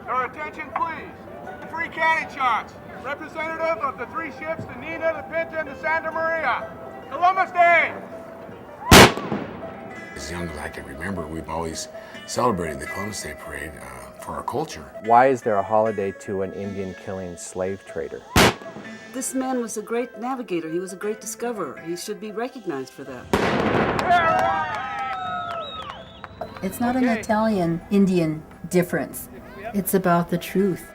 Your attention, please. Free cannon shots. Representative of the three ships, the Nina, the Pinta, and the Santa Maria. Columbus Day! As young as I can remember, we've always celebrated the Columbus Day Parade for our culture. Why is there a holiday to an Indian-killing slave trader? This man was a great navigator. He was a great discoverer. He should be recognized for that. It's not an Italian-Indian difference. It's about the truth.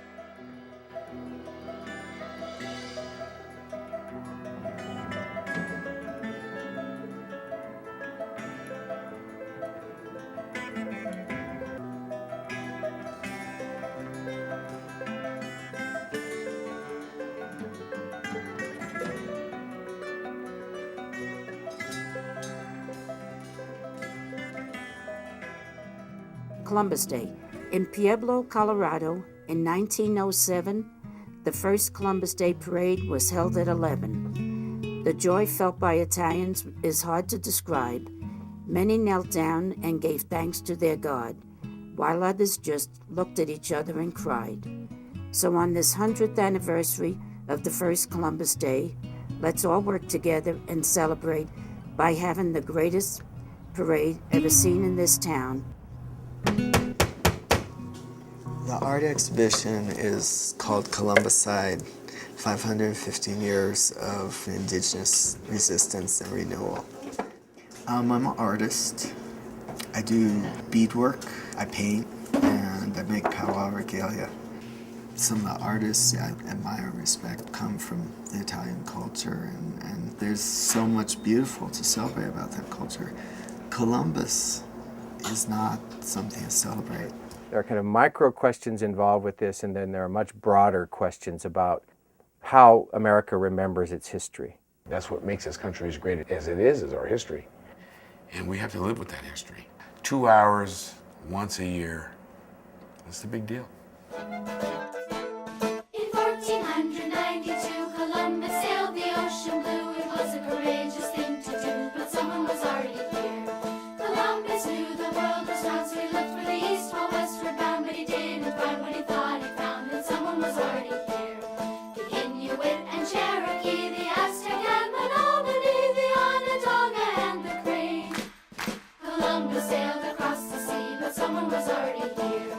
Columbus Day. In Pueblo, Colorado, in 1907, the first Columbus Day parade was held at 11. The joy felt by Italians is hard to describe. Many knelt down and gave thanks to their God, while others just looked at each other and cried. So on this 100th anniversary of the first Columbus Day, let's all work together and celebrate by having the greatest parade ever seen in this town. The art exhibition is called Columbicide, 515 years of indigenous resistance and renewal. I'm an artist. I do beadwork, I paint, and I make powwow regalia. Some of the artists I admire and respect come from the Italian culture, and there's so much beautiful to celebrate about that culture. Columbus is not something to celebrate. There are kind of micro questions involved with this, and then there are much broader questions about how America remembers its history. That's what makes this country as great as it is our history. And we have to live with that history. 2 hours, once a year, that's the big deal. In 1492, Columbus sailed the ocean blue. It was a courageous thing to do, but someone was already here. Columbus knew the world was round, so he looked for the east while westward bound, but he didn't find what he thought he found, and someone was already here. The Inuit and Cherokee, the Aztec and the Menominee, the Onondaga and the Cree. Columbus sailed across the sea, but someone was already here.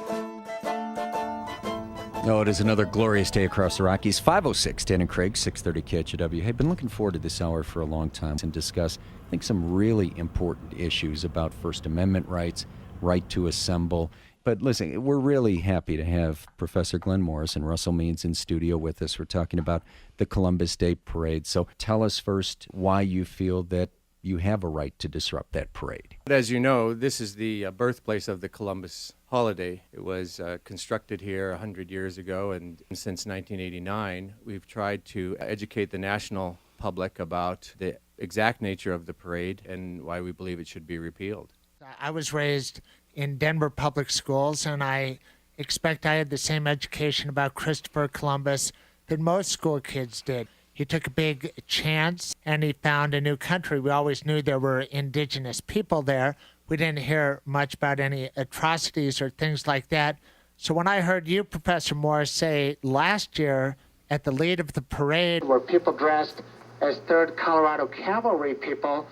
No, it is another glorious day across the Rockies. 5:06, Dan and Craig, 6:30 KHW. Hey, been looking forward to this hour for a long time and discuss, I think, some really important issues about First Amendment rights, right to assemble. But listen, we're really happy to have Professor Glenn Morris and Russell Means in studio with us. We're talking about the Columbus Day Parade. So tell us first why you feel that you have a right to disrupt that parade. As you know, this is the birthplace of the Columbus holiday. It was constructed here 100 years ago, and since 1989, we've tried to educate the national public about the exact nature of the parade and why we believe it should be repealed. I was raised in Denver public schools, and I expect I had the same education about Christopher Columbus that most school kids did. He took a big chance, and he found a new country. We always knew there were indigenous people there. We didn't hear much about any atrocities or things like that. So when I heard you, Professor Morris, say last year at the lead of the parade were people dressed as 3rd Colorado Cavalry people,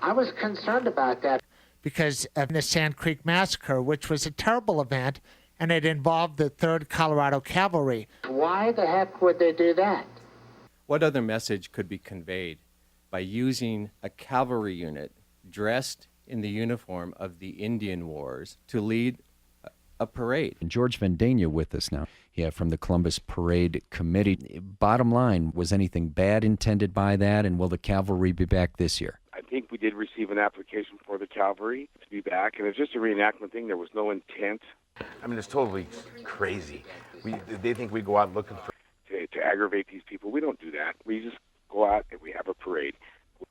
I was concerned about that because of the Sand Creek Massacre, which was a terrible event, and it involved the 3rd Colorado Cavalry. Why the heck would they do that? What other message could be conveyed by using a cavalry unit dressed in the uniform of the Indian Wars to lead a parade? And George Vendania with us now, from the Columbus Parade Committee. Bottom line, was anything bad intended by that, and will the cavalry be back this year? I think we did receive an application for the cavalry to be back, and it's just a reenactment thing. There was no intent. I mean, it's totally crazy. They think we go out looking for... To aggravate these people. We don't do that. We just go out and we have a parade.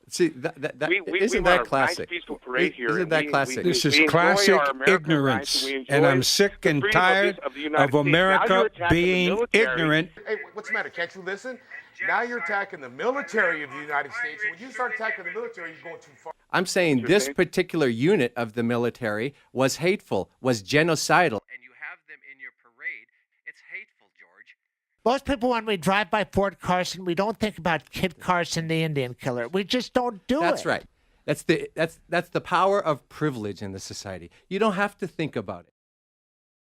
See, isn't that classic? Isn't that classic? This is classic ignorance, and I'm sick and tired of America being ignorant. Hey, what's the matter? Can't you listen? Now you're attacking the military of the United States. When you start attacking the military, you're going too far. I'm saying this particular unit of the military was hateful, was genocidal. And you have them in your parade It's hateful, George. Most people, when we drive by Fort Carson, we don't think about Kit Carson, the Indian killer. We just don't do it. That's right. That's the power of privilege in the society. You don't have to think about it.